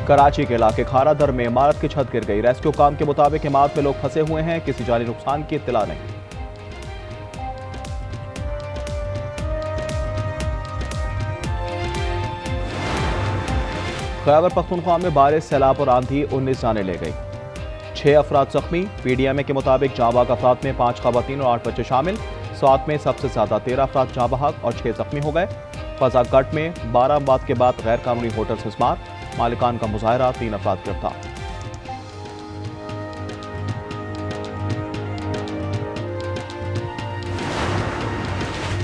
कराची के इलाके खारादर में इमारत की छत गिर गई। रेस्क्यू काम के मुताबिक इमारत में लोग फंसे हुए हैं। किसी जानी नुकसान की इत्तला नहीं। खैबर पख्तूनख्वा में बारिश, सैलाब और आंधी 19 जाने ले गई। 6 अफराद जख्मी। पीडीएमए के मुताबिक जाँ बहक अफराद में 5 खवातीन और 8 बच्चे शामिल। साथ में सबसे ज्यादा 13 अफराद जाँ बहक और 6 जख्मी हो गए। फजागट में 12 अमवात के बाद गैर कानूनी होटल से स्मार, मालिकान का मुजाहरा, 3 अफराद गिरफ्तार।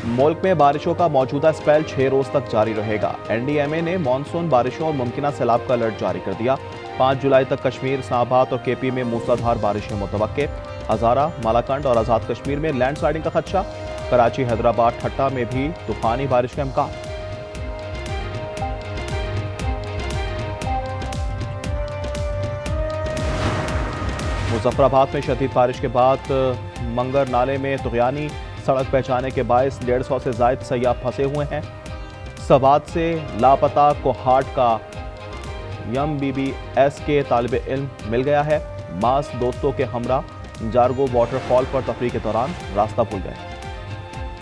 मुल्क में बारिशों का मौजूदा स्पेल 6 रोज तक जारी रहेगा। एनडीएमए ने मानसून बारिशों और मुमकिन सैलाब का अलर्ट जारी कर दिया। 5 जुलाई तक कश्मीर, इस्लामाबाद और केपी में मूसलाधार बारिशें मुतवक्के। हजारा, मालाकंड और आजाद कश्मीर में लैंडस्लाइडिंग का खदशा। कराची, हैदराबाद, ठट्टा में भी तूफानी बारिश का इम्कान। मुजफ्फराबाद में शदीद बारिश के बाद मंगर नाले में तुगयानी सड़क बहचाने के बायस 150 से जायद सयाह फंसे हुए हैं। सवात से लापता कोहाट का MBBS के तालिब इल्म मिल गया है। मास दोस्तों के हमरा जारगो वाटरफॉल पर तफरीह के दौरान रास्ता भूल गए।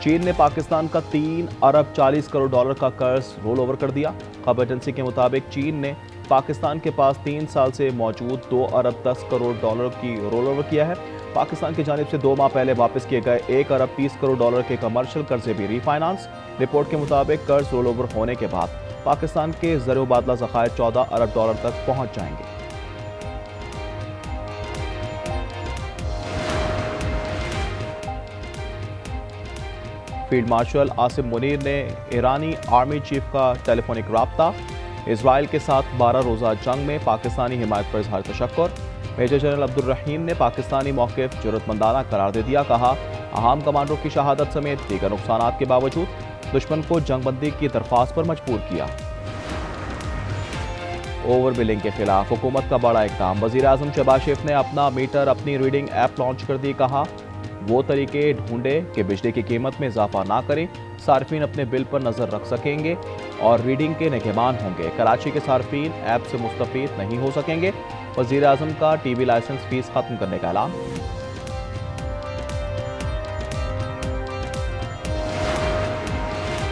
चीन ने पाकिस्तान का 3 अरब 40 करोड़ डॉलर का कर्ज रोल ओवर कर दिया। खबर एजेंसी के मुताबिक चीन ने पाकिस्तान के पास 3 साल से मौजूद 2 अरब 10 करोड़ डॉलर की रोल ओवर किया है। पाकिस्तान की जानिब से 2 माह पहले वापस किए गए 1 अरब 30 करोड़ डॉलर के कमर्शियल कर्जे भी रीफाइनेंस। रिपोर्ट के मुताबिक कर्ज रोल ओवर होने के बाद पाकिस्तान के ज़र मुबादला ज़खायर 14 अरब डॉलर तक पहुंच जाएंगे। फील्ड मार्शल आसिम मुनीर ने ईरानी आर्मी चीफ का टेलीफोनिक राब्ता। इजराइल के साथ 12 रोज़ा जंग में पाकिस्तानी हिमायत पर इजहार तशक्कुर। मेजर जनरल अब्दुल रहीम ने पाकिस्तानी मौक़िफ़ ज़रूरतमंदाना करार दे दिया। कहा, अहम कमांडरों की शहादत समेत दीगर नुकसानात के बावजूद दुश्मन को जंगबंदी की दरख्वास्त पर मजबूर किया। ओवर बिलिंग के खिलाफ हुकूमत का बड़ा इक़दाम। वज़ीर आज़म शहबाज शरीफ ने अपना मीटर, अपनी रीडिंग ऐप लॉन्च कर दी। कहा, वो तरीके ढूंढे कि बिजली की कीमत में इजाफा ना करें। सार्फिन अपने बिल पर नजर रख सकेंगे और रीडिंग के निगहबान होंगे। कराची के सार्फिन ऐप से मुस्तफीद नहीं हो सकेंगे। वज़ीर आज़म का टीवी लाइसेंस फीस खत्म करने का ऐलान।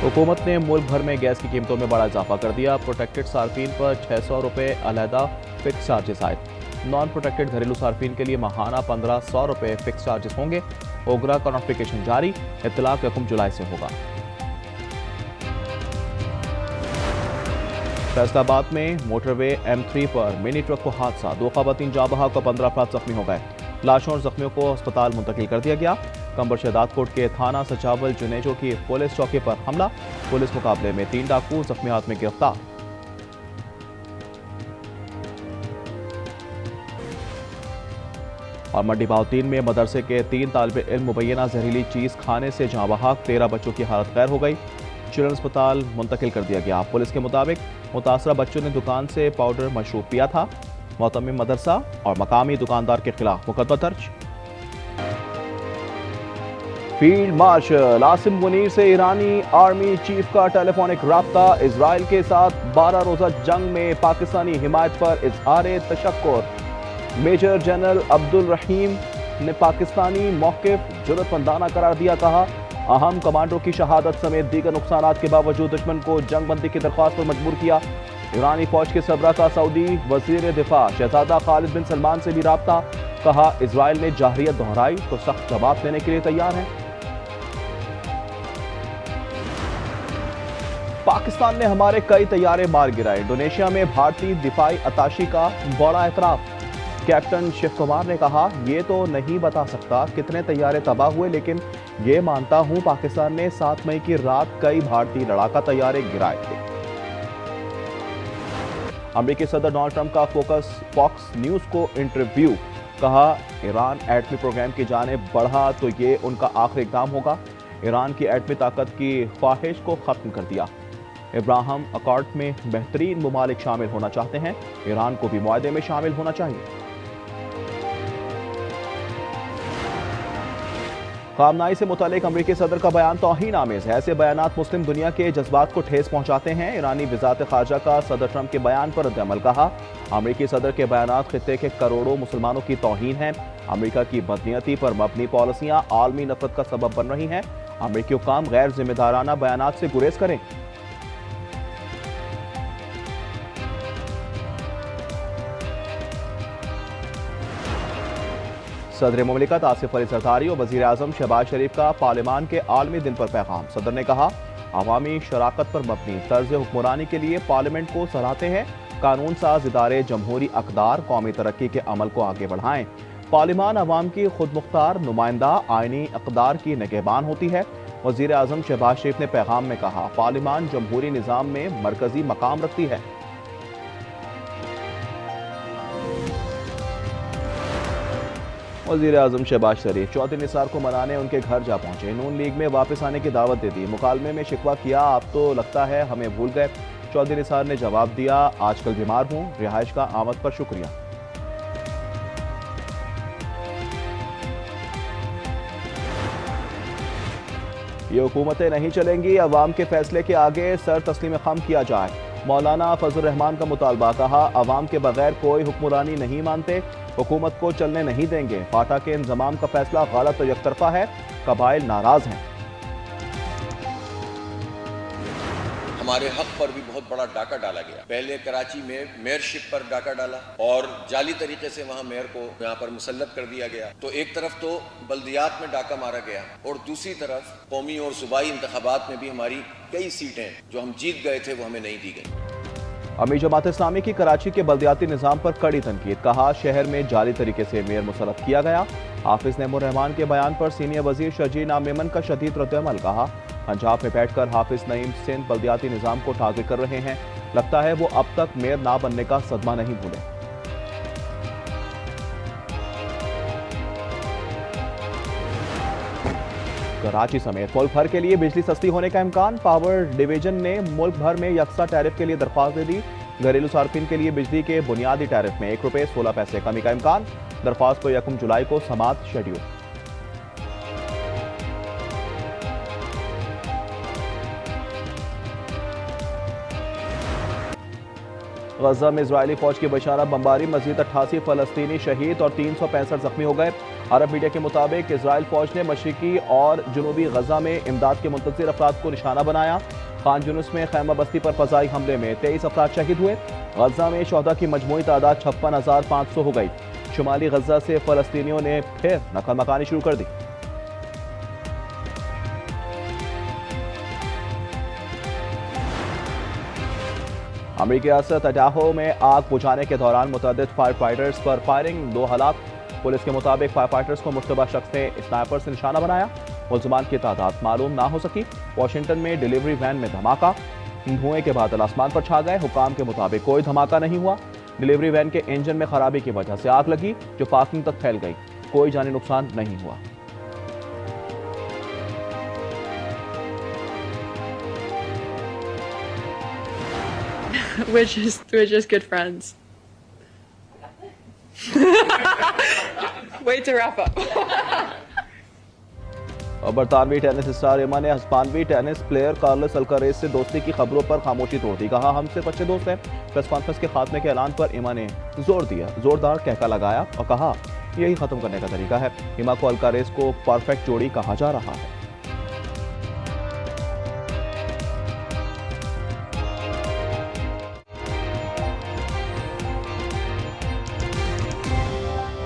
हुकूमत ने मुल्क भर में गैस की कीमतों में बड़ा इजाफा कर दिया। प्रोटेक्टेड सार्फिन पर 600 रुपये अलहदा फिक्स चार्जेस आए। नॉन प्रोटेक्टेड घरेलू सार्फिन के लिए माहाना 1500 रुपये फिक्स चार्जेस होंगे। ओगरा का नोटिफिकेशन जारी, इत्तलाक 1 जुलाई से होगा। फैसलाबाद में मोटरवे M3 पर मिनी ट्रक को हादसा। 2 खवातीन जाँ बहक और 15 अफराद जख्मी हो गए। लाशों और जख्मियों को अस्पताल मुंतकिल कर दिया गया। कंबर शहदादकोट के थाना सचावल जुनेजो की पुलिस चौकी पर हमला। पुलिस मुकाबले में 3 डाकू जख्मी हाथ में गिरफ्तार। और मंडी भावतीन में मदरसे के 3 तालिब इल्म मुबैना जहरीली चीज खाने से जाँ बहक। 13 बच्चों की हालत खैर हो गई। चिल्ड्रन अस्पताल मुंतकिल कर दिया गया। पुलिस के मुताबिक मुतासरा बच्चों ने दुकान से पाउडर मशरूब पिया था। मोहतमिम मदरसा और मकामी दुकानदार के खिलाफ मुकदमा दर्ज। फील्ड मार्शल आसिम मुनीर से ईरानी आर्मी चीफ का टेलीफोनिक राब्ता। इजराइल के साथ 12 रोजा जंग में पाकिस्तानी हिमायत पर इजहार तशक्कुर। मेजर जनरल अब्दुल रहीम ने पाकिस्तानी मौक़िफ़ ज़रूरतमंदाना करार दिया। कहा, अहम कमांडरों की शहादत समेत दीगर नुकसानात के बावजूद दुश्मन को जंगबंदी की दरख्वास्त पर मजबूर किया। ईरानी फौज के सरबराह का सऊदी वजीर दिफा शहजादा खालिद बिन सलमान से भी राब्ता। कहा, इजराइल ने जाहरियत दोहराई तो सख्त जवाब देने के लिए तैयार है। पाकिस्तान ने हमारे कई तैयारे मार गिराए। इंडोनेशिया में भारतीय दिफाई अताशी का बड़ा एतराफ। कैप्टन शिव कुमार ने कहा, ये तो नहीं बता सकता कितने तैयारे तबाह हुए, लेकिन ये मानता हूं पाकिस्तान ने 7 मई की रात कई भारतीय लड़ाका तैयारे गिराए थे। अमेरिकी सदर डोनाल्ड ट्रंप का फॉक्स न्यूज को इंटरव्यू। कहा, ईरान एटमी प्रोग्राम की जानिब बढ़ा तो ये उनका आखिरी इक़दाम होगा। ईरान की एटमी ताकत की ख्वाहिश को खत्म कर दिया। इब्राहिम अकॉर्ड में बेहतरीन ममालिक शामिल होना चाहते हैं। ईरान को भी मुआहदे में शामिल होना चाहिए। खामनाई से मुतालिक अमरीकी सदर का बयान तौहीन आमेज है। ऐसे बयानात मुस्लिम दुनिया के जज्बात को ठेस पहुंचाते हैं। ईरानी वज़ारत ख़ारजा का सदर ट्रंप के बयान पर रद्द-ए-अमल कहा। अमरीकी सदर के बयानात खित्ते के करोड़ों मुसलमानों की तौहीन है। अमरीका की बदनीयती पर मबनी पॉलिसियां आलमी नफरत का सबब बन रही हैं। अमरीकी हुक्काम गैर जिम्मेदाराना बयानात से गुरेज करें। सदर मुमलिकत आसिफ अली जरदारी और वज़ीर आज़म शहबाज शरीफ का पार्लियामान के आलमी दिन पर पैगाम। सदर ने कहा, अवामी शराकत पर मबनी तर्ज हुक्मरानी के लिए पार्लियामेंट को सराहते हैं। कानून साज इदारे जमहूरी अक़दार कौमी तरक्की के अमल को आगे बढ़ाएं। पार्लियामान अवाम की खुद मुख्तार नुमाइंदा आइनी अक़दार की निगहबान होती है। वज़ीर आज़म शहबाज शरीफ ने पैगाम में कहा, पार्लियामान जमहूरी निज़ाम में मरकजी मकाम रखती है। वज़ीर आज़म शहबाज शरीफ चौधरी निसार को मनाने उनके घर जा पहुंचे। नून लीग में वापस आने की दावत दे दी। मुकालमे में शिकवा किया, आप तो लगता है हमें भूल गए। चौधरी निसार ने जवाब दिया, आजकल बीमार हूं, रिहाइश का आमद पर शुक्रिया। ये हुकूमतें नहीं चलेंगी, अवाम के फैसले के आगे सर तस्लीम खम किया जाए। मौलाना फजल रहमान का मुतालबा, कहा, अवाम के बगैर कोई हुक्मरानी नहीं मानते, हुकूमत को चलने नहीं देंगे। फाटा के इंतजाम का फैसला गलत और एकतरफा है, कबाइल नाराज हैं। हमारे हक पर भी बहुत बड़ा डाका डाला गया। पहले कराची में मेयरशिप पर डाका डाला और जाली तरीके से वहां मेयर को यहाँ पर मुसल्लत कर दिया गया। तो एक तरफ तो बल्दियात में डाका मारा गया और दूसरी तरफ कौमी और सूबाई इंतखाबात में भी हमारी कई सीटें जो हम जीत गए थे वो हमें नहीं दी गई। अमीर जमात इस्लामी की कराची के बल्दियाती निज़ाम पर कड़ी तनकीद, कहा, शहर में जाली तरीके से मेयर मुसल्लत किया गया। हाफिज नईमुर रहमान के बयान पर सीनियर वजीर शर्जील नाम मेमन का शदीद रद्द-ए-अमल, कहा, पंजाब में बैठकर हाफिज नईम सिंध बल्दियाती निज़ाम को टारगेट कर रहे हैं। लगता है वो अब तक मेयर ना बनने का सदमा नहीं भूले। कराची समेत मुल्क भर के लिए बिजली सस्ती होने का इम्कान। पावर डिवीजन ने मुल्क भर में यकसा टैरिफ के लिए दरख्वास्त दे दी। घरेलू सार्फिन के लिए बिजली के बुनियादी टैरिफ में 1 रुपये 16 पैसे कमी का इम्कान। दरख्वास्त पर 1 जुलाई को समात शेड्यूल। गजा में इजरायली फौज की बशारा बमबारी, मजीद 88 फलस्तीनी शहीद और 365 जख्मी हो गए। अरब मीडिया के मुताबिक इजरायल फौज ने मशरिकी और जनूबी गजा में इमदाद के मुंतज़िर अफराद को निशाना बनाया। खान यूनुस में खैमा बस्ती पर फजाई हमले में 23 अफराद शहीद हुए। गजा में शोहदा की मजमूई तादाद 56,500 हो गई। शुमाली गजा से फलस्तीनियों ने फिर नकल मकानी शुरू कर दी। अमेरिकी रियासत अडाहो में आग बुझाने के दौरान मुतअद्दिद फायर फाइटर्स पर फायरिंग, 2 हलाक। पुलिस के मुताबिक फायर फाइटर्स को मुश्तबा शख्स ने स्नाइपर से निशाना बनाया। मुल्ज़िमान की तादाद मालूम ना हो सकी। वाशिंगटन में डिलीवरी वैन में धमाका, धुएं के बादल आसमान पर छा गए। हुकाम के मुताबिक कोई धमाका नहीं हुआ। डिलीवरी वैन के इंजन में खराबी की वजह से आग लगी जो पार्किंग तक फैल गई। कोई जानी नुकसान नहीं हुआ। We're just good friends. Way to wrap up. और बरतानवी टेनिस स्टार एमा ने हिस्पानवी टेनिस प्लेयर कार्लोस अल्कारेज से दोस्ती की खबरों पर खामोशी तोड़ दी। कहा, हम सिर्फ अच्छे दोस्त हैं। प्रेस कॉन्फ्रेंस के खात्मे के ऐलान पर एमा ने जोरदार कहका लगाया और कहा, यही खत्म करने का तरीका है। एमा को अल्कारेज को परफेक्ट जोड़ी कहा जा रहा है।